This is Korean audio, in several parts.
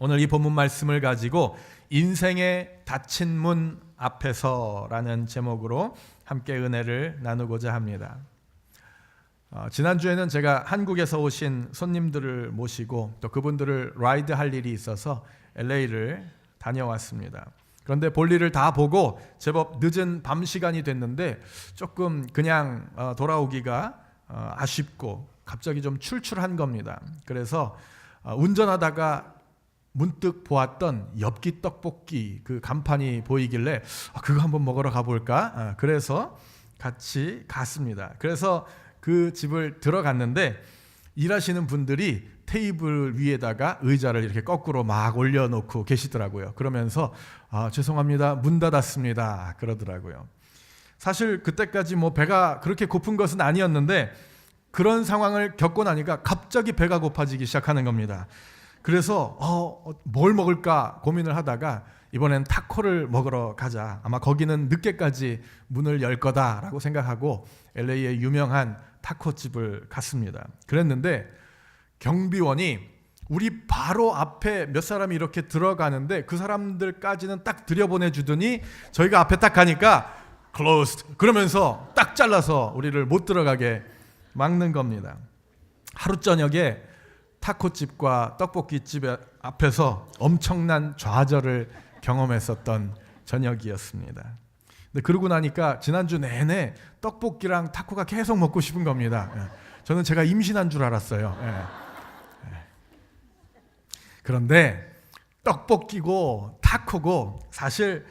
오늘 이 본문 말씀을 가지고 인생의 닫힌 문 앞에서라는 제목으로 함께 은혜를 나누고자 합니다. 지난주에는 제가 한국에서 오신 손님들을 모시고 또 그분들을 라이드할 일이 있어서 LA를 다녀왔습니다. 그런데 볼일을 다 보고 제법 늦은 밤 시간이 됐는데 조금 그냥 돌아오기가 아쉽고 갑자기 좀 출출한 겁니다. 그래서 운전하다가 문득 보았던 엽기 떡볶이 그 간판이 보이길래 그거 한번 먹으러 가볼까? 그래서 같이 갔습니다. 그래서 그 집을 들어갔는데 일하시는 분들이 테이블 위에다가 의자를 이렇게 거꾸로 막 올려놓고 계시더라고요. 그러면서 죄송합니다, 문 닫았습니다 그러더라고요. 사실 그때까지 배가 그렇게 고픈 것은 아니었는데 그런 상황을 겪고 나니까 갑자기 배가 고파지기 시작하는 겁니다. 그래서 뭘 먹을까 고민을 하다가 이번엔 타코를 먹으러 가자, 아마 거기는 늦게까지 문을 열 거다라고 생각하고 LA의 유명한 타코집을 갔습니다. 그랬는데 경비원이 우리 바로 앞에 몇 사람이 이렇게 들어가는데 그 사람들까지는 딱 들여보내주더니 저희가 앞에 딱 가니까 closed 그러면서 딱 잘라서 우리를 못 들어가게 막는 겁니다. 하루 저녁에 타코집과 떡볶이집 앞에서 엄청난 좌절을 경험했었던 저녁이었습니다. 근데 그러고 나니까 지난주 내내 떡볶이랑 타코가 계속 먹고 싶은 겁니다. 저는 제가 임신한 줄 알았어요. 그런데 떡볶이고 타코고 사실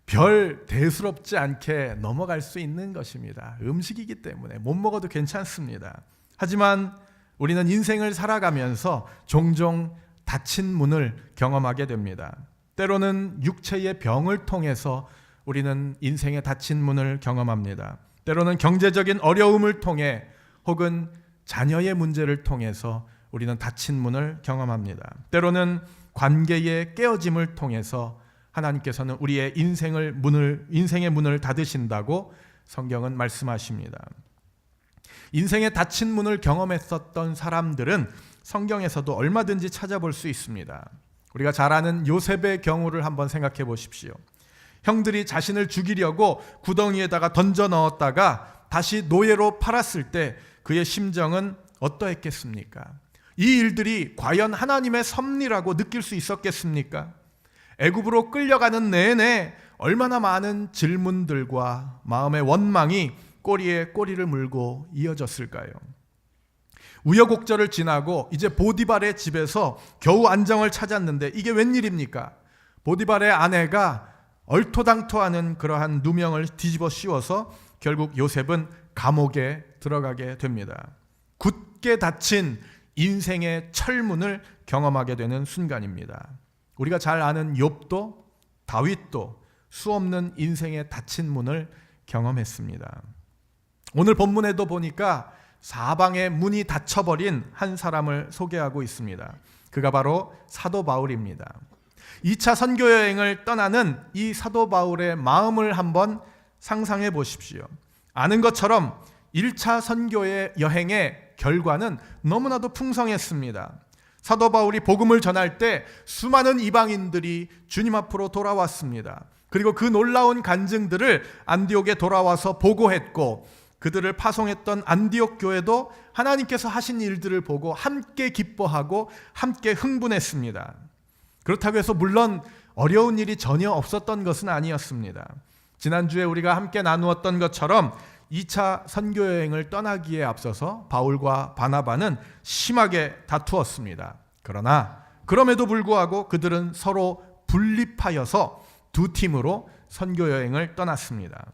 별 대수롭지 않게 넘어갈 수 있는 것입니다. 음식이기 때문에 못 먹어도 괜찮습니다. 하지만 우리는 인생을 살아가면서 종종 닫힌 문을 경험하게 됩니다. 때로는 육체의 병을 통해서 우리는 인생의 닫힌 문을 경험합니다. 때로는 경제적인 어려움을 통해 혹은 자녀의 문제를 통해서 우리는 닫힌 문을 경험합니다. 때로는 관계의 깨어짐을 통해서 하나님께서는 우리의 인생의 문을 닫으신다고 성경은 말씀하십니다. 인생의 닫힌 문을 경험했었던 사람들은 성경에서도 얼마든지 찾아볼 수 있습니다. 우리가 잘 아는 요셉의 경우를 한번 생각해 보십시오. 형들이 자신을 죽이려고 구덩이에다가 던져 넣었다가 다시 노예로 팔았을 때 그의 심정은 어떠했겠습니까? 이 일들이 과연 하나님의 섭리라고 느낄 수 있었겠습니까? 애굽으로 끌려가는 내내 얼마나 많은 질문들과 마음의 원망이 꼬리에 꼬리를 물고 이어졌을까요? 우여곡절을 지나고 이제 보디발의 집에서 겨우 안정을 찾았는데 이게 웬일입니까? 보디발의 아내가 얼토당토하는 그러한 누명을 뒤집어 씌워서 결국 요셉은 감옥에 들어가게 됩니다. 굳게 닫힌 인생의 철문을 경험하게 되는 순간입니다. 우리가 잘 아는 욥도 다윗도 수없는 인생의 닫힌 문을 경험했습니다. 오늘 본문에도 보니까 사방의 문이 닫혀버린 한 사람을 소개하고 있습니다. 그가 바로 사도 바울입니다. 2차 선교 여행을 떠나는 이 사도 바울의 마음을 한번 상상해 보십시오. 아는 것처럼 1차 선교의 여행의 결과는 너무나도 풍성했습니다. 사도 바울이 복음을 전할 때 수많은 이방인들이 주님 앞으로 돌아왔습니다. 그리고 그 놀라운 간증들을 안디옥에 돌아와서 보고했고 그들을 파송했던 안디옥 교회도 하나님께서 하신 일들을 보고 함께 기뻐하고 함께 흥분했습니다. 그렇다고 해서 물론 어려운 일이 전혀 없었던 것은 아니었습니다. 지난주에 우리가 함께 나누었던 것처럼 2차 선교여행을 떠나기에 앞서서 바울과 바나바는 심하게 다투었습니다. 그러나 그럼에도 불구하고 그들은 서로 분립하여서 두 팀으로 선교여행을 떠났습니다.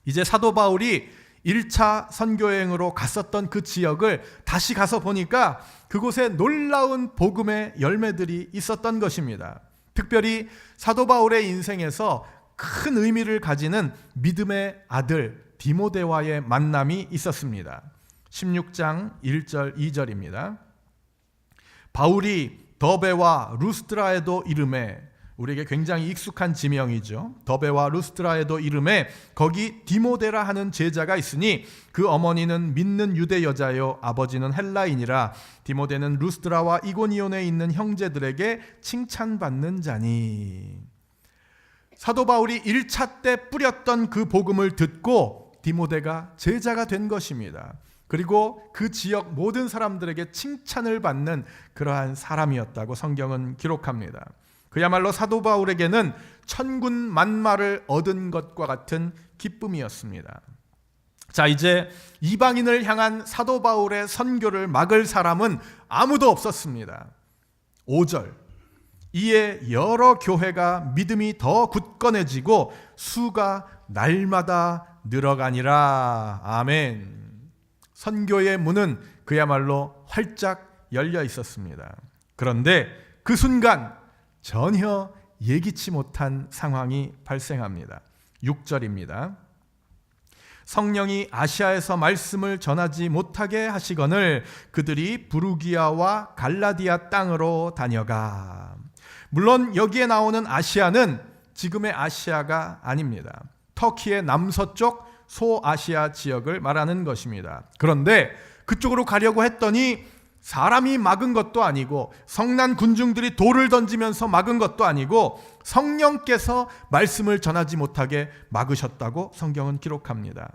이제 사도 바울이 1차 선교여행으로 갔었던 그 지역을 다시 가서 보니까 그곳에 놀라운 복음의 열매들이 있었던 것입니다. 특별히 사도 바울의 인생에서 큰 의미를 가지는 믿음의 아들 디모데와의 만남이 있었습니다. 16장 1절 2절입니다. 바울이 더베와 루스드라에도 이르매 우리에게 굉장히 익숙한 지명이죠. 더베와 루스드라에도 이름에 거기 디모데라 하는 제자가 있으니 그 어머니는 믿는 유대 여자요 아버지는 헬라인이라 디모데는 루스드라와 이고니온에 있는 형제들에게 칭찬받는 자니. 사도 바울이 1차 때 뿌렸던 그 복음을 듣고 디모데가 제자가 된 것입니다. 그리고 그 지역 모든 사람들에게 칭찬을 받는 그러한 사람이었다고 성경은 기록합니다. 그야말로 사도 바울에게는 천군 만마를 얻은 것과 같은 기쁨이었습니다. 자, 이제 이방인을 향한 사도 바울의 선교를 막을 사람은 아무도 없었습니다. 5절, 이에 여러 교회가 믿음이 더 굳건해지고 수가 날마다 늘어가니라. 아멘. 선교의 문은 그야말로 활짝 열려 있었습니다. 그런데 그 순간 전혀 예기치 못한 상황이 발생합니다. 6절입니다. 성령이 아시아에서 말씀을 전하지 못하게 하시거늘 그들이 부르기아와 갈라디아 땅으로 다녀가. 물론 여기에 나오는 아시아는 지금의 아시아가 아닙니다. 터키의 남서쪽 소아시아 지역을 말하는 것입니다. 그런데 그쪽으로 가려고 했더니 사람이 막은 것도 아니고 성난 군중들이 돌을 던지면서 막은 것도 아니고 성령께서 말씀을 전하지 못하게 막으셨다고 성경은 기록합니다.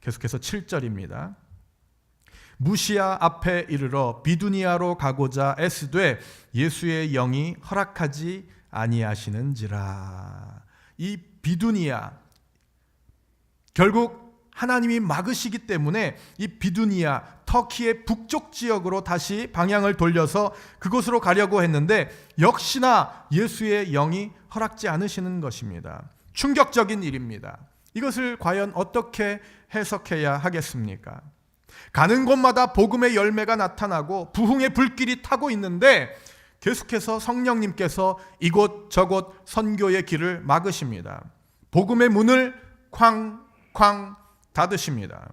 계속해서 7절입니다. 무시아 앞에 이르러 비두니아로 가고자 애쓰되 예수의 영이 허락하지 아니하시는지라. 이 비두니아, 결국 하나님이 막으시기 때문에 이 비두니아, 터키의 북쪽 지역으로 다시 방향을 돌려서 그곳으로 가려고 했는데 역시나 예수의 영이 허락지 않으시는 것입니다. 충격적인 일입니다. 이것을 과연 어떻게 해석해야 하겠습니까? 가는 곳마다 복음의 열매가 나타나고 부흥의 불길이 타고 있는데 계속해서 성령님께서 이곳저곳 선교의 길을 막으십니다. 복음의 문을 쾅쾅 닫으십니다.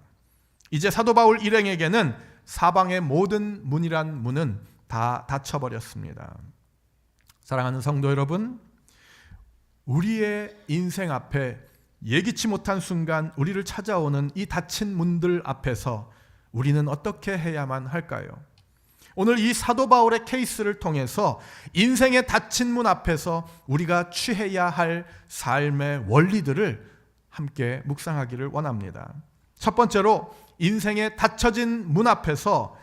이제 사도 바울 일행에게는 사방의 모든 문이란 문은 다 닫혀버렸습니다. 사랑하는 성도 여러분, 우리의 인생 앞에 예기치 못한 순간 우리를 찾아오는 이 닫힌 문들 앞에서 우리는 어떻게 해야만 할까요? 오늘 이 사도 바울의 케이스를 통해서 인생의 닫힌 문 앞에서 우리가 취해야 할 삶의 원리들을 함께 묵상하기를 원합니다. 첫 번째로 인생의 닫혀진 문 앞에서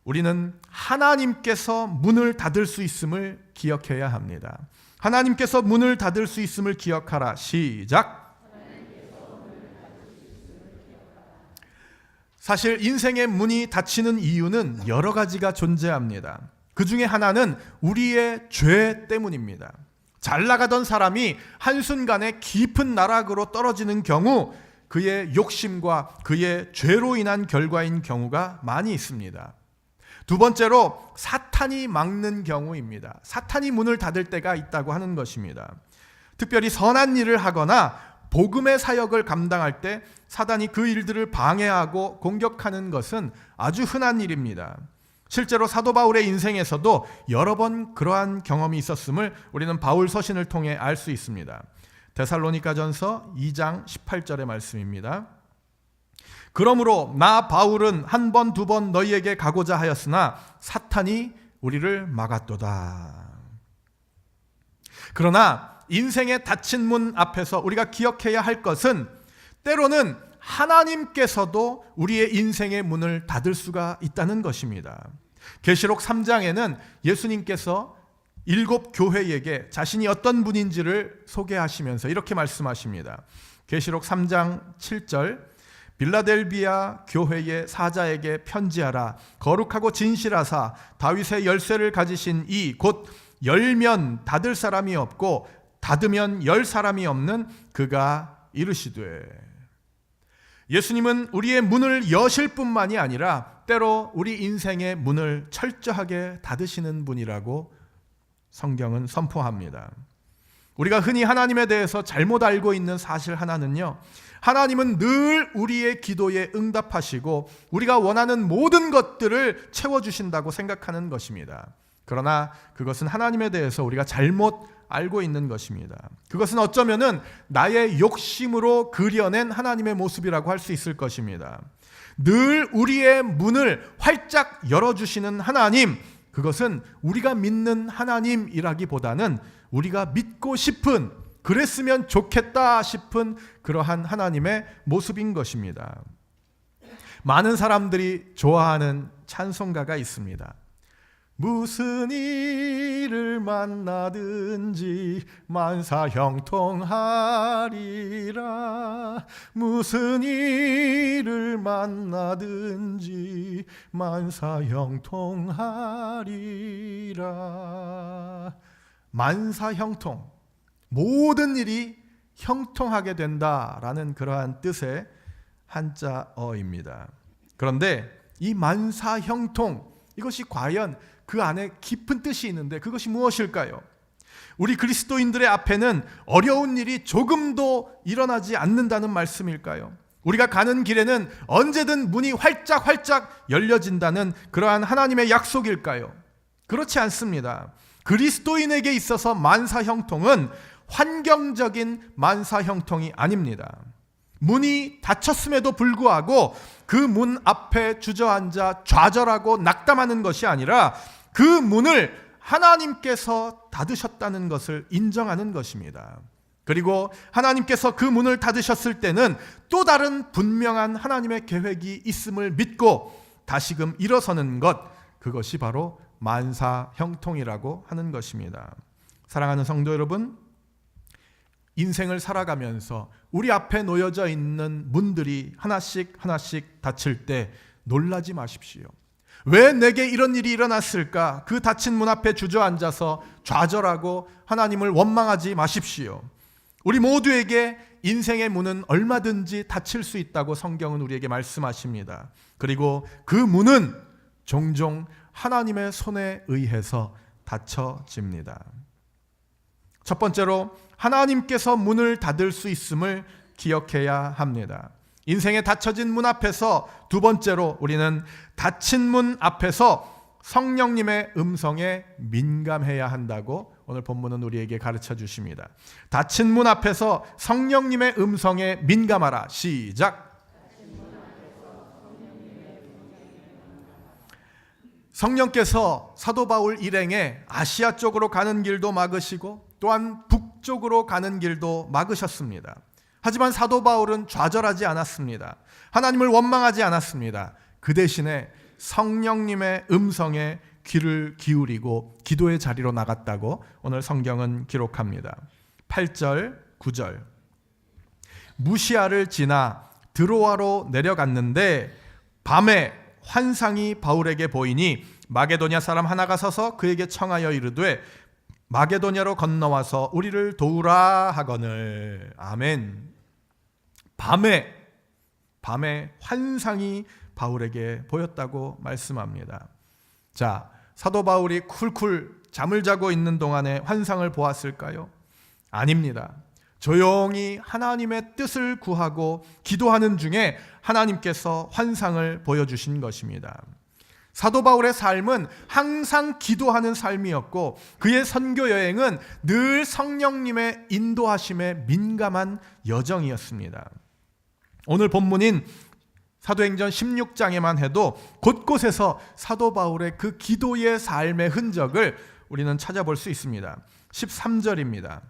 우리는 하나님께서 문을 닫을 수 있음을 기억해야 합니다. 하나님께서 문을 닫을 수 있음을 기억하라. 시작. 사실 인생의 문이 닫히는 이유는 여러 가지가 존재합니다. 그 중에 하나는 우리의 죄 때문입니다. 잘 나가던 사람이 한순간에 깊은 나락으로 떨어지는 경우 그의 욕심과 그의 죄로 인한 결과인 경우가 많이 있습니다. 두 번째로 사탄이 막는 경우입니다. 사탄이 문을 닫을 때가 있다고 하는 것입니다. 특별히 선한 일을 하거나 복음의 사역을 감당할 때 사단이 그 일들을 방해하고 공격하는 것은 아주 흔한 일입니다. 실제로 사도 바울의 인생에서도 여러 번 그러한 경험이 있었음을 우리는 바울 서신을 통해 알 수 있습니다. 데살로니가전서 2장 18절의 말씀입니다. 그러므로 나 바울은 한 번, 두 번 너희에게 가고자 하였으나 사탄이 우리를 막았도다. 그러나 인생의 닫힌 문 앞에서 우리가 기억해야 할 것은 때로는 하나님께서도 우리의 인생의 문을 닫을 수가 있다는 것입니다. 계시록 3장에는 예수님께서 7 교회에게 자신이 어떤 분인지를 소개하시면서 이렇게 말씀하십니다. 계시록 3장 7절, 빌라델비아 교회의 사자에게 편지하라. 거룩하고 진실하사 다윗의 열쇠를 가지신 이 곧 열면 닫을 사람이 없고 닫으면 열 사람이 없는 그가 이르시되. 예수님은 우리의 문을 여실 뿐만이 아니라 때로 우리 인생의 문을 철저하게 닫으시는 분이라고 성경은 선포합니다. 우리가 흔히 하나님에 대해서 잘못 알고 있는 사실 하나는요, 하나님은 늘 우리의 기도에 응답하시고 우리가 원하는 모든 것들을 채워주신다고 생각하는 것입니다. 그러나 그것은 하나님에 대해서 우리가 잘못 알고 있는 것입니다. 그것은 어쩌면은 나의 욕심으로 그려낸 하나님의 모습이라고 할 수 있을 것입니다. 늘 우리의 문을 활짝 열어주시는 하나님, 그것은 우리가 믿는 하나님이라기보다는 우리가 믿고 싶은, 그랬으면 좋겠다 싶은 그러한 하나님의 모습인 것입니다. 많은 사람들이 좋아하는 찬송가가 있습니다. 무슨 일을 만나든지 만사형통하리라. 무슨 일을 만나든지 만사형통하리라. 만사형통, 모든 일이 형통하게 된다라는 그러한 뜻의 한자어입니다. 그런데 이 만사형통, 이것이 과연 그 안에 깊은 뜻이 있는데 그것이 무엇일까요? 우리 그리스도인들의 앞에는 어려운 일이 조금도 일어나지 않는다는 말씀일까요? 우리가 가는 길에는 언제든 문이 활짝 열려진다는 그러한 하나님의 약속일까요? 그렇지 않습니다. 그리스도인에게 있어서 만사형통은 환경적인 만사형통이 아닙니다. 문이 닫혔음에도 불구하고 그 문 앞에 주저앉아 좌절하고 낙담하는 것이 아니라 그 문을 하나님께서 닫으셨다는 것을 인정하는 것입니다. 그리고 하나님께서 그 문을 닫으셨을 때는 또 다른 분명한 하나님의 계획이 있음을 믿고 다시금 일어서는 것, 그것이 바로 만사형통이라고 하는 것입니다. 사랑하는 성도 여러분, 인생을 살아가면서 우리 앞에 놓여져 있는 문들이 하나씩 닫힐 때 놀라지 마십시오. 왜 내게 이런 일이 일어났을까? 그 닫힌 문 앞에 주저앉아서 좌절하고 하나님을 원망하지 마십시오. 우리 모두에게 인생의 문은 얼마든지 닫힐 수 있다고 성경은 우리에게 말씀하십니다. 그리고 그 문은 종종 하나님의 손에 의해서 닫혀집니다. 첫 번째로 하나님께서 문을 닫을 수 있음을 기억해야 합니다. 인생에 닫혀진 문 앞에서 두 번째로 우리는 닫힌 문 앞에서 성령님의 음성에 민감해야 한다고 오늘 본문은 우리에게 가르쳐 주십니다. 닫힌 문 앞에서 성령님의 음성에 민감하라. 시작. 성령께서 사도 바울 일행에 아시아 쪽으로 가는 길도 막으시고 또한 북쪽으로 가는 길도 막으셨습니다. 하지만 사도 바울은 좌절하지 않았습니다. 하나님을 원망하지 않았습니다. 그 대신에 성령님의 음성에 귀를 기울이고 기도의 자리로 나갔다고 오늘 성경은 기록합니다. 8절, 9절. 무시아를 지나 드로아로 내려갔는데 밤에 환상이 바울에게 보이니 마게도냐 사람 하나가 서서 그에게 청하여 이르되 마게도냐로 건너와서 우리를 도우라 하거늘. 아멘. 밤에 환상이 바울에게 보였다고 말씀합니다. 자, 사도 바울이 쿨쿨 잠을 자고 있는 동안에 환상을 보았을까요? 아닙니다. 조용히 하나님의 뜻을 구하고 기도하는 중에 하나님께서 환상을 보여주신 것입니다. 사도 바울의 삶은 항상 기도하는 삶이었고 그의 선교 여행은 늘 성령님의 인도하심에 민감한 여정이었습니다. 오늘 본문인 사도행전 16장에만 해도 곳곳에서 사도 바울의 그 기도의 삶의 흔적을 우리는 찾아볼 수 있습니다. 13절입니다.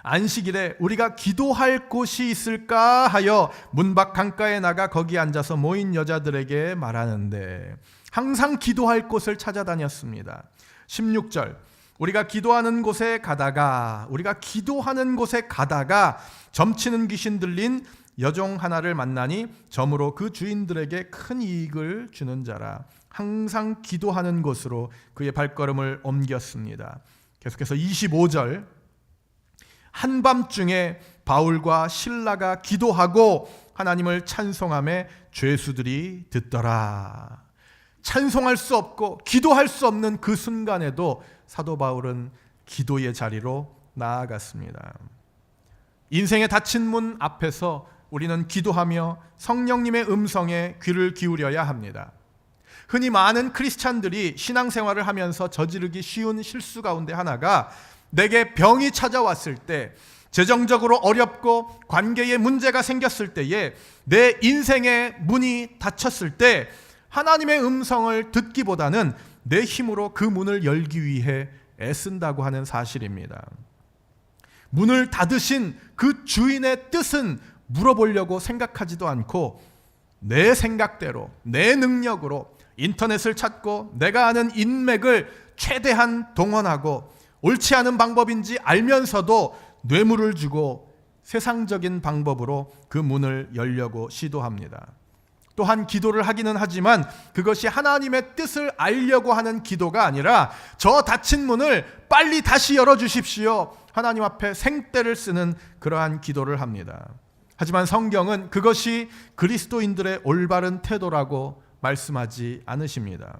안식일에 우리가 기도할 곳이 있을까 하여 문 밖 강가에 나가 거기 앉아서 모인 여자들에게 말하는데, 항상 기도할 곳을 찾아다녔습니다. 16절, 우리가 기도하는 곳에 가다가 점치는 귀신 들린 여종 하나를 만나니 점으로 그 주인들에게 큰 이익을 주는 자라. 항상 기도하는 곳으로 그의 발걸음을 옮겼습니다. 계속해서 25절, 한밤중에 바울과 실라가 기도하고 하나님을 찬송하며 죄수들이 듣더라. 찬송할 수 없고 기도할 수 없는 그 순간에도 사도 바울은 기도의 자리로 나아갔습니다. 인생의 닫힌 문 앞에서 우리는 기도하며 성령님의 음성에 귀를 기울여야 합니다. 흔히 많은 크리스찬들이 신앙생활을 하면서 저지르기 쉬운 실수 가운데 하나가, 내게 병이 찾아왔을 때, 재정적으로 어렵고 관계에 문제가 생겼을 때에, 내 인생의 문이 닫혔을 때 하나님의 음성을 듣기보다는 내 힘으로 그 문을 열기 위해 애쓴다고 하는 사실입니다. 문을 닫으신 그 주인의 뜻은 물어보려고 생각하지도 않고 내 생각대로, 내 능력으로 인터넷을 찾고 내가 아는 인맥을 최대한 동원하고 옳지 않은 방법인지 알면서도 뇌물을 주고 세상적인 방법으로 그 문을 열려고 시도합니다. 또한 기도를 하기는 하지만 그것이 하나님의 뜻을 알려고 하는 기도가 아니라, 저 닫힌 문을 빨리 다시 열어주십시오, 하나님 앞에 생떼를 쓰는 그러한 기도를 합니다. 하지만 성경은 그것이 그리스도인들의 올바른 태도라고 말씀하지 않으십니다.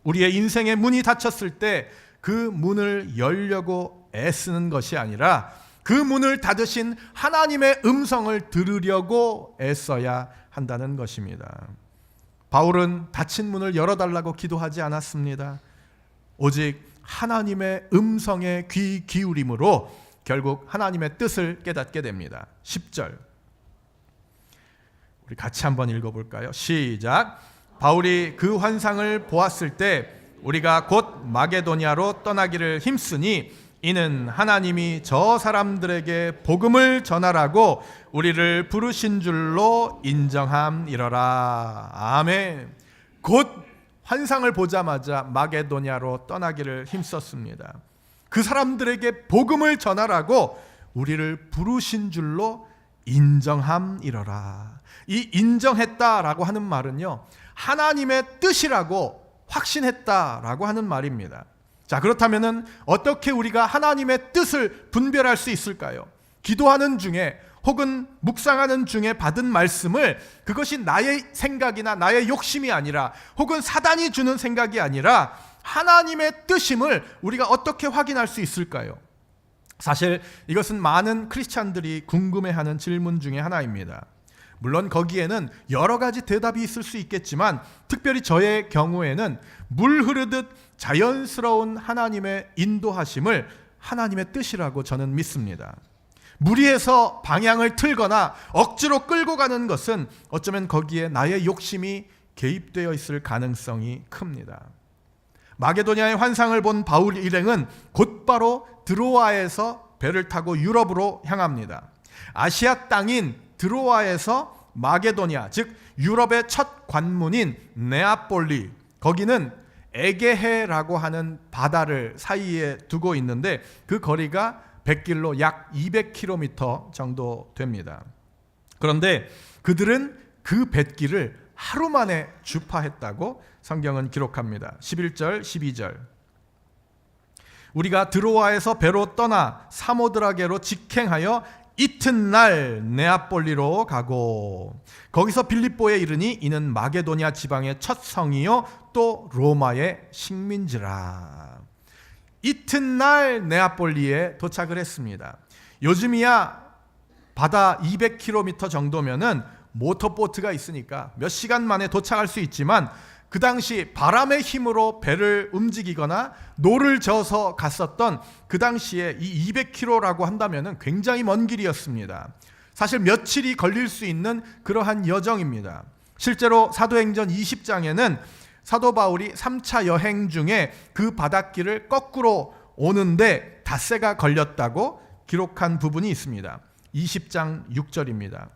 우리의 인생의 문이 닫혔을 때 그 문을 열려고 애쓰는 것이 아니라, 그 문을 닫으신 하나님의 음성을 들으려고 애써야 한다는 것입니다. 바울은 닫힌 문을 열어달라고 기도하지 않았습니다. 오직 하나님의 음성에 귀 기울임으로 결국 하나님의 뜻을 깨닫게 됩니다. 10절 우리 같이 한번 읽어볼까요? 시작. 바울이 그 환상을 보았을 때 우리가 곧 마게도냐로 떠나기를 힘쓰니 이는 하나님이 저 사람들에게 복음을 전하라고 우리를 부르신 줄로 인정함이러라. 아멘. 곧 환상을 보자마자 마게도냐로 떠나기를 힘썼습니다. 그 사람들에게 복음을 전하라고 우리를 부르신 줄로 인정함이러라. 이 인정했다라고 하는 말은요, 하나님의 뜻이라고 확신했다라고 하는 말입니다. 자, 그렇다면은 어떻게 우리가 하나님의 뜻을 분별할 수 있을까요? 기도하는 중에 혹은 묵상하는 중에 받은 말씀을, 그것이 나의 생각이나 나의 욕심이 아니라, 혹은 사단이 주는 생각이 아니라 하나님의 뜻임을 우리가 어떻게 확인할 수 있을까요? 사실 이것은 많은 크리스찬들이 궁금해하는 질문 중에 하나입니다. 물론 거기에는 여러 가지 대답이 있을 수 있겠지만, 특별히 저의 경우에는 물 흐르듯 자연스러운 하나님의 인도하심을 하나님의 뜻이라고 저는 믿습니다. 무리해서 방향을 틀거나 억지로 끌고 가는 것은 어쩌면 거기에 나의 욕심이 개입되어 있을 가능성이 큽니다. 마게도냐의 환상을 본 바울 일행은 곧바로 드로아에서 배를 타고 유럽으로 향합니다. 아시아 땅인 드로아에서 마게도냐, 즉 유럽의 첫 관문인 네아폴리, 거기는 에게해라고 하는 바다를 사이에 두고 있는데 그 거리가 100길로 약 200km 정도 됩니다. 그런데 그들은 그 뱃길을 하루 만에 주파했다고 성경은 기록합니다. 11절, 12절. 우리가 드로아에서 배로 떠나 사모드라게로 직행하여 이튿날 네아폴리로 가고 거기서 빌립보에 이르니 이는 마게도냐 지방의 첫 성이요 또 로마의 식민지라. 이튿날 네아폴리에 도착을 했습니다. 요즘이야 바다 200km 정도면은 모터보트가 있으니까 몇 시간 만에 도착할 수 있지만, 그 당시 바람의 힘으로 배를 움직이거나 노를 저어서 갔었던 그 당시에 이 200km라고 한다면 굉장히 먼 길이었습니다. 사실 며칠이 걸릴 수 있는 그러한 여정입니다. 실제로 사도행전 20장에는 사도 바울이 3차 여행 중에 그 바닷길을 거꾸로 오는데 닷새가 걸렸다고 기록한 부분이 있습니다. 20장 6절입니다.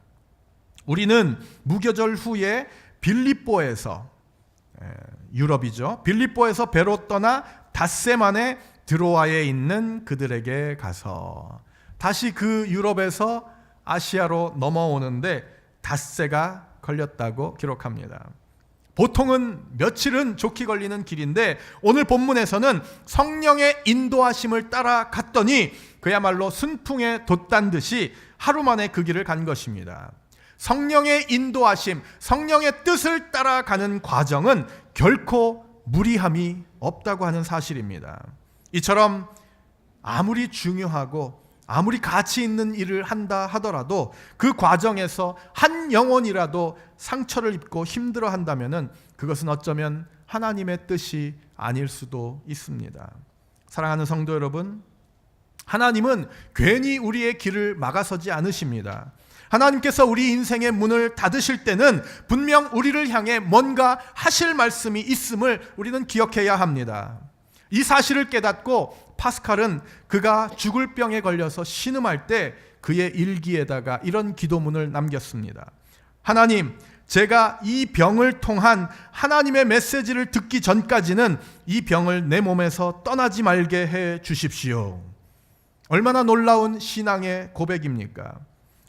우리는 무교절 후에 빌립보에서, 유럽이죠, 빌립보에서 배로 떠나 닷새 만에 드로아에 있는 그들에게 가서, 다시 그 유럽에서 아시아로 넘어오는데 닷새가 걸렸다고 기록합니다. 보통은 며칠은 좋게 걸리는 길인데 오늘 본문에서는 성령의 인도하심을 따라 갔더니 그야말로 순풍에 돛단 듯이 하루 만에 그 길을 간 것입니다. 성령의 인도하심, 성령의 뜻을 따라가는 과정은 결코 무리함이 없다고 하는 사실입니다. 이처럼 아무리 중요하고 아무리 가치 있는 일을 한다 하더라도 그 과정에서 한 영혼이라도 상처를 입고 힘들어 한다면은 그것은 어쩌면 하나님의 뜻이 아닐 수도 있습니다. 사랑하는 성도 여러분, 하나님은 괜히 우리의 길을 막아서지 않으십니다. 하나님께서 우리 인생의 문을 닫으실 때는 분명 우리를 향해 뭔가 하실 말씀이 있음을 우리는 기억해야 합니다. 이 사실을 깨닫고 파스칼은 그가 죽을 병에 걸려서 신음할 때 그의 일기에다가 이런 기도문을 남겼습니다. 하나님, 제가 이 병을 통한 하나님의 메시지를 듣기 전까지는 이 병을 내 몸에서 떠나지 말게 해 주십시오. 얼마나 놀라운 신앙의 고백입니까?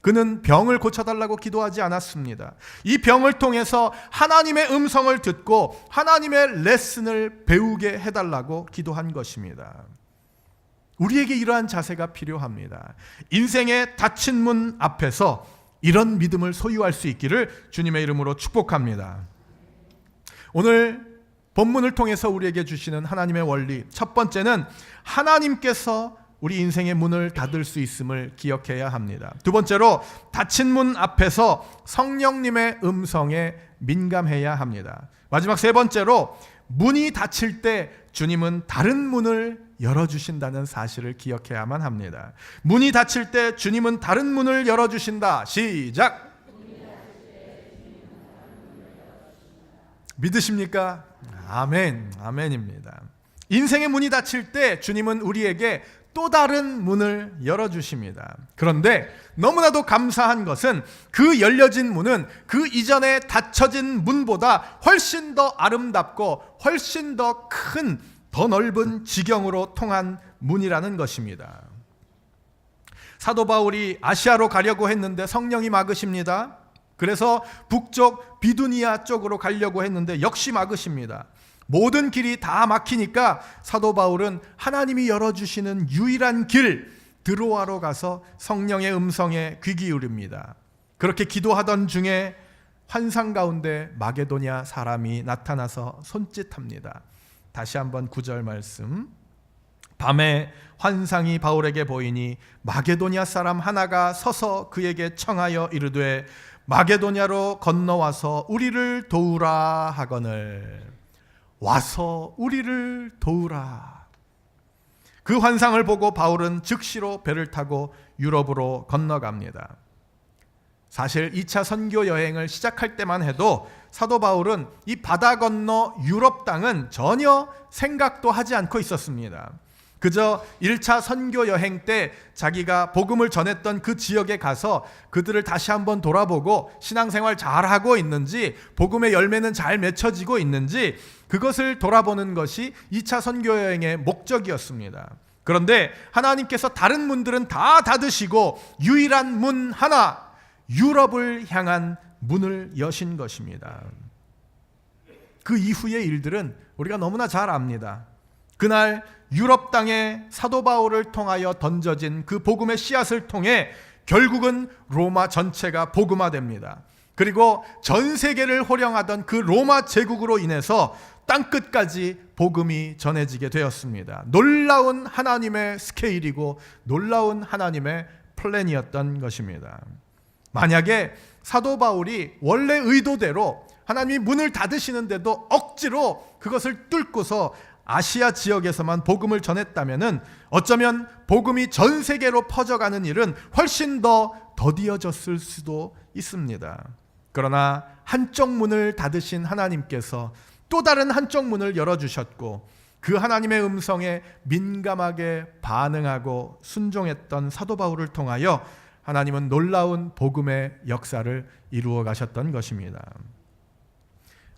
그는 병을 고쳐달라고 기도하지 않았습니다. 이 병을 통해서 하나님의 음성을 듣고 하나님의 레슨을 배우게 해달라고 기도한 것입니다. 우리에게 이러한 자세가 필요합니다. 인생의 닫힌 문 앞에서 이런 믿음을 소유할 수 있기를 주님의 이름으로 축복합니다. 오늘 본문을 통해서 우리에게 주시는 하나님의 원리, 첫 번째는 하나님께서 우리 인생의 문을 닫을 수 있음을 기억해야 합니다. 두 번째로 닫힌 문 앞에서 성령님의 음성에 민감해야 합니다. 마지막 세 번째로 문이 닫힐 때 주님은 다른 문을 열어주신다는 사실을 기억해야만 합니다. 문이 닫힐 때 주님은 다른 문을 열어주신다. 시작! 믿으십니까? 아멘, 아멘입니다. 인생의 문이 닫힐 때 주님은 우리에게 또 다른 문을 열어주십니다. 그런데 너무나도 감사한 것은 그 열려진 문은 그 이전에 닫혀진 문보다 훨씬 더 아름답고 훨씬 더 큰, 더 넓은 지경으로 통한 문이라는 것입니다. 사도 바울이 아시아로 가려고 했는데 성령이 막으십니다. 그래서 북쪽 비두니아 쪽으로 가려고 했는데 역시 막으십니다. 모든 길이 다 막히니까 사도 바울은 하나님이 열어주시는 유일한 길 드로아로 가서 성령의 음성에 귀 기울입니다. 그렇게 기도하던 중에 환상 가운데 마게도냐 사람이 나타나서 손짓합니다. 다시 한번 9절 말씀. 밤에 환상이 바울에게 보이니 마게도냐 사람 하나가 서서 그에게 청하여 이르되 마게도냐로 건너와서 우리를 도우라 하거늘. 와서 우리를 도우라. 그 환상을 보고 바울은 즉시로 배를 타고 유럽으로 건너갑니다. 사실 2차 선교 여행을 시작할 때만 해도 사도 바울은 이 바다 건너 유럽 땅은 전혀 생각도 하지 않고 있었습니다. 그저 1차 선교 여행 때 자기가 복음을 전했던 그 지역에 가서 그들을 다시 한번 돌아보고 신앙생활 잘하고 있는지, 복음의 열매는 잘 맺혀지고 있는지 그것을 돌아보는 것이 2차 선교 여행의 목적이었습니다. 그런데 하나님께서 다른 문들은 다 닫으시고 유일한 문 하나, 유럽을 향한 문을 여신 것입니다. 그 이후의 일들은 우리가 너무나 잘 압니다. 그날 유럽 땅에 사도 바울을 통하여 던져진 그 복음의 씨앗을 통해 결국은 로마 전체가 복음화됩니다. 그리고 전 세계를 호령하던 그 로마 제국으로 인해서 땅끝까지 복음이 전해지게 되었습니다. 놀라운 하나님의 스케일이고 놀라운 하나님의 플랜이었던 것입니다. 만약에 사도 바울이 원래 의도대로 하나님이 문을 닫으시는데도 억지로 그것을 뚫고서 아시아 지역에서만 복음을 전했다면 어쩌면 복음이 전 세계로 퍼져가는 일은 훨씬 더 더디어졌을 수도 있습니다. 그러나 한쪽 문을 닫으신 하나님께서 또 다른 한쪽 문을 열어주셨고 그 하나님의 음성에 민감하게 반응하고 순종했던 사도 바울을 통하여 하나님은 놀라운 복음의 역사를 이루어 가셨던 것입니다.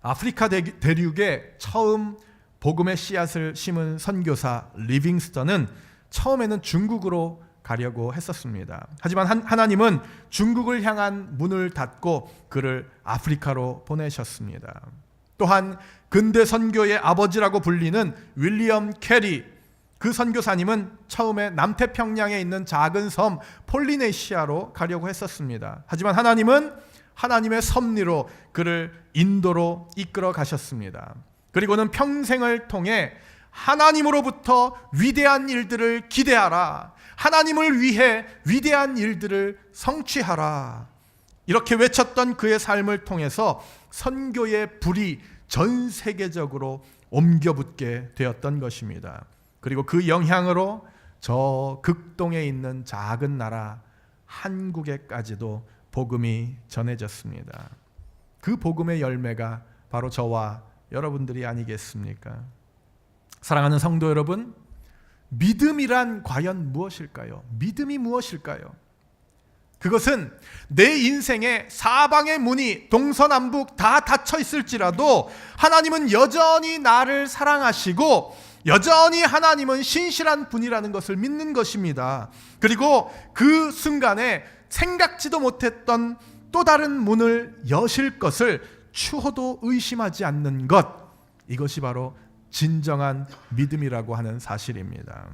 아프리카 대륙에 처음 복음의 씨앗을 심은 선교사 리빙스턴은 처음에는 중국으로 가려고 했었습니다. 하지만 하나님은 중국을 향한 문을 닫고 그를 아프리카로 보내셨습니다. 또한 근대 선교의 아버지라고 불리는 윌리엄 캐리, 그 선교사님은 처음에 남태평양에 있는 작은 섬 폴리네시아로 가려고 했었습니다. 하지만 하나님은 하나님의 섭리로 그를 인도로 이끌어 가셨습니다. 그리고는 평생을 통해 하나님으로부터 위대한 일들을 기대하라. 하나님을 위해 위대한 일들을 성취하라. 이렇게 외쳤던 그의 삶을 통해서 선교의 불이 전 세계적으로 옮겨붙게 되었던 것입니다. 그리고 그 영향으로 저 극동에 있는 작은 나라 한국에까지도 복음이 전해졌습니다. 그 복음의 열매가 바로 저와 여러분들이 아니겠습니까? 사랑하는 성도 여러분, 믿음이란 과연 무엇일까요? 믿음이 무엇일까요? 그것은 내 인생의 사방의 문이 동서남북 다 닫혀 있을지라도 하나님은 여전히 나를 사랑하시고 여전히 하나님은 신실한 분이라는 것을 믿는 것입니다. 그리고 그 순간에 생각지도 못했던 또 다른 문을 여실 것을 추호도 의심하지 않는 것, 이것이 바로 진정한 믿음이라고 하는 사실입니다.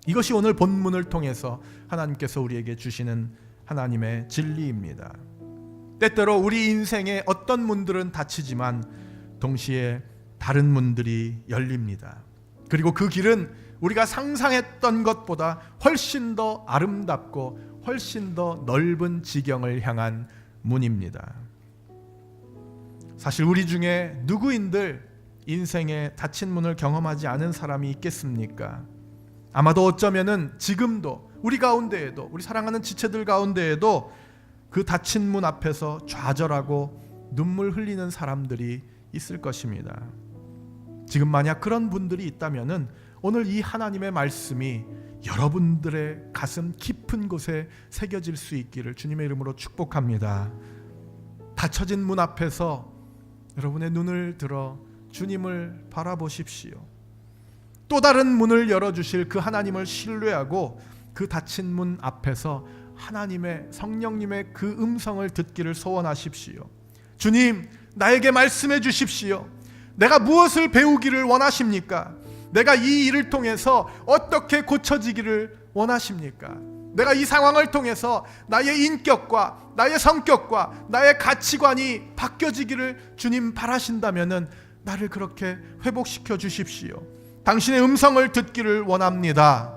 이것이 오늘 본문을 통해서 하나님께서 우리에게 주시는 하나님의 진리입니다. 때때로 우리 인생의 어떤 문들은 닫히지만 동시에 다른 문들이 열립니다. 그리고 그 길은 우리가 상상했던 것보다 훨씬 더 아름답고 훨씬 더 넓은 지경을 향한 문입니다. 사실 우리 중에 누구인들 인생의 닫힌 문을 경험하지 않은 사람이 있겠습니까? 아마도 어쩌면은 지금도 우리 가운데에도, 우리 사랑하는 지체들 가운데에도 그 닫힌 문 앞에서 좌절하고 눈물 흘리는 사람들이 있을 것입니다. 지금 만약 그런 분들이 있다면은 오늘 이 하나님의 말씀이 여러분들의 가슴 깊은 곳에 새겨질 수 있기를 주님의 이름으로 축복합니다. 닫혀진 문 앞에서 여러분의 눈을 들어 주님을 바라보십시오. 또 다른 문을 열어주실 그 하나님을 신뢰하고 그 닫힌 문 앞에서 하나님의 성령님의 그 음성을 듣기를 소원하십시오. 주님, 나에게 말씀해 주십시오. 내가 무엇을 배우기를 원하십니까? 내가 이 일을 통해서 어떻게 고쳐지기를 원하십니까? 내가 이 상황을 통해서 나의 인격과 나의 성격과 나의 가치관이 바뀌어지기를 주님 바라신다면은 나를 그렇게 회복시켜 주십시오. 당신의 음성을 듣기를 원합니다.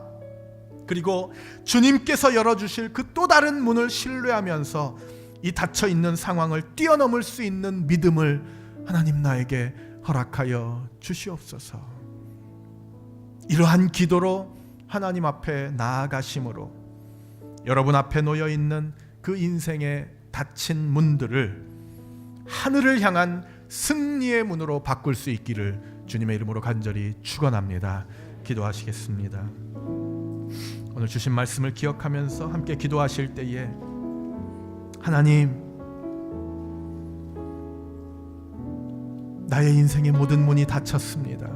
그리고 주님께서 열어주실 그 또 다른 문을 신뢰하면서 이 닫혀있는 상황을 뛰어넘을 수 있는 믿음을 하나님 나에게 허락하여 주시옵소서. 이러한 기도로 하나님 앞에 나아가심으로 여러분 앞에 놓여있는 그 인생의 닫힌 문들을 하늘을 향한 승리의 문으로 바꿀 수 있기를 주님의 이름으로 간절히 축원합니다. 기도하시겠습니다. 오늘 주신 말씀을 기억하면서 함께 기도하실 때에 하나님, 나의 인생의 모든 문이 닫혔습니다.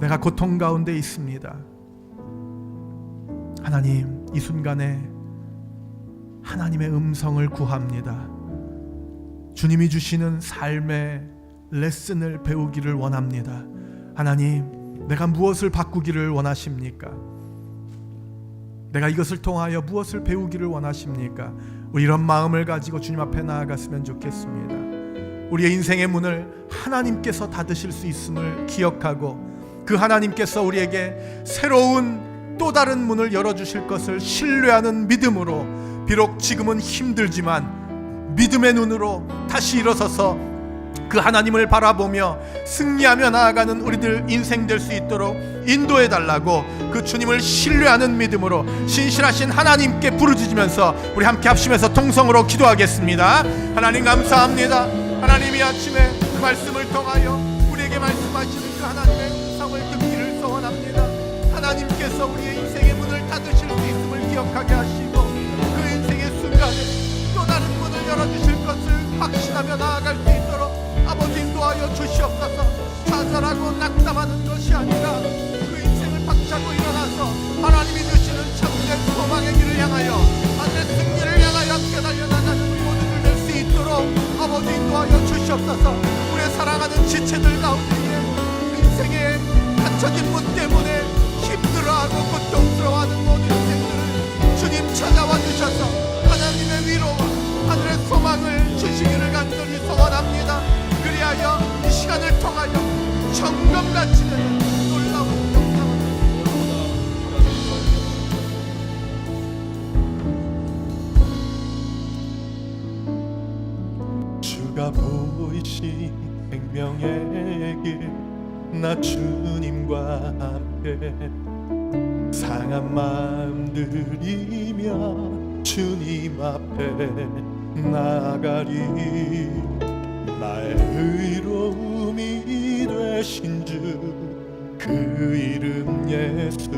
내가 고통 가운데 있습니다. 하나님, 이 순간에 하나님의 음성을 구합니다. 주님이 주시는 삶의 레슨을 배우기를 원합니다. 하나님, 내가 무엇을 바꾸기를 원하십니까? 내가 이것을 통하여 무엇을 배우기를 원하십니까? 우리 이런 마음을 가지고 주님 앞에 나아갔으면 좋겠습니다. 우리의 인생의 문을 하나님께서 닫으실 수 있음을 기억하고 그 하나님께서 우리에게 새로운 또 다른 문을 열어주실 것을 신뢰하는 믿음으로, 비록 지금은 힘들지만 믿음의 눈으로 다시 일어서서 그 하나님을 바라보며 승리하며 나아가는 우리들 인생 될 수 있도록 인도해 달라고 그 주님을 신뢰하는 믿음으로 신실하신 하나님께 부르짖으면서 우리 함께 합심해서 통성으로 기도하겠습니다. 하나님 감사합니다. 하나님 이 아침에 그 말씀을 통하여 우리에게 말씀하시는 그 하나님의 음성을 듣기를 소원합니다. 하나님께서 우리의 인생의 문을 닫으실 수 있음을 기억하게 하시고 그 인생의 순간에 또 다른 문을 열어주실 것을 확신하며 나아갈 수 있도록 아버지 인도하여 주시옵소서. 좌절하고 낙담하는 것이 아니라 그 인생을 박차고 일어나서 하나님이 주시는 참된 소망의 길을 향하여 하늘의 승리를 향하여 함께 달려나가는 우리 모두들 될 수 있도록 아버지 인도하여 주시옵소서. 우리의 사랑하는 지체들 가운데에 인생의 닫혀진 문 때문에 힘들어하고 고통스러워하는 모든 인생들을 주님 찾아와 주셔서 하나님의 위로와 하늘의 소망을 주시기를 간절히 소원합니다. 그리하여 이 시간을 통하여 점검같이 되는 주가 보이신 생명의 길, 나 주님과 함께 상한 마음 들이며 주님 앞에 나가리. 나의 의로움이 되신 주 그 이름 예수,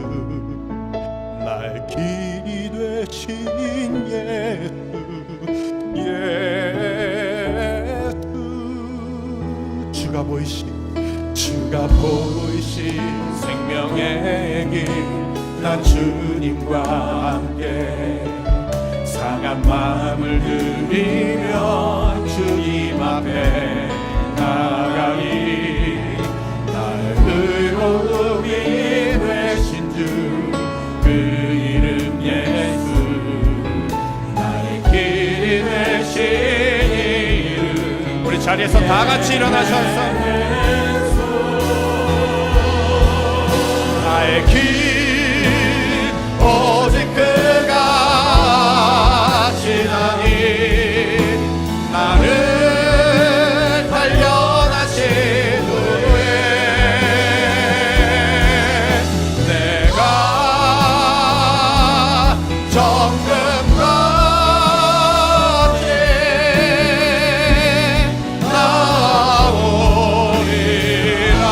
나의 길이 되신 예수, 주가 보이신 생명의 길, 난 주님과 함께 상한 마음을 들이며 주님 앞에 나가리. 나의 의로움이 되신 주 그 이름 예수, 나의 길이 되신 이름. 우리 자리에서 다 같이 일어나셔서 나의 길 오직 그가 지나니, 나를 단련하신 후에 내가 정금같이 나오리라.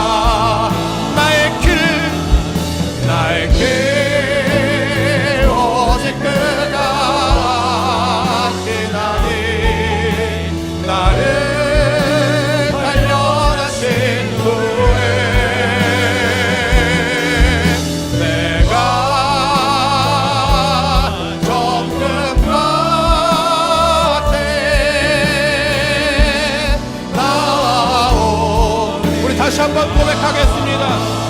나의 길 오직 그가 지나니, 나를 단련하신 후에 내가 정금같이 나오리. 우리 다시 한번 고백하겠습니다.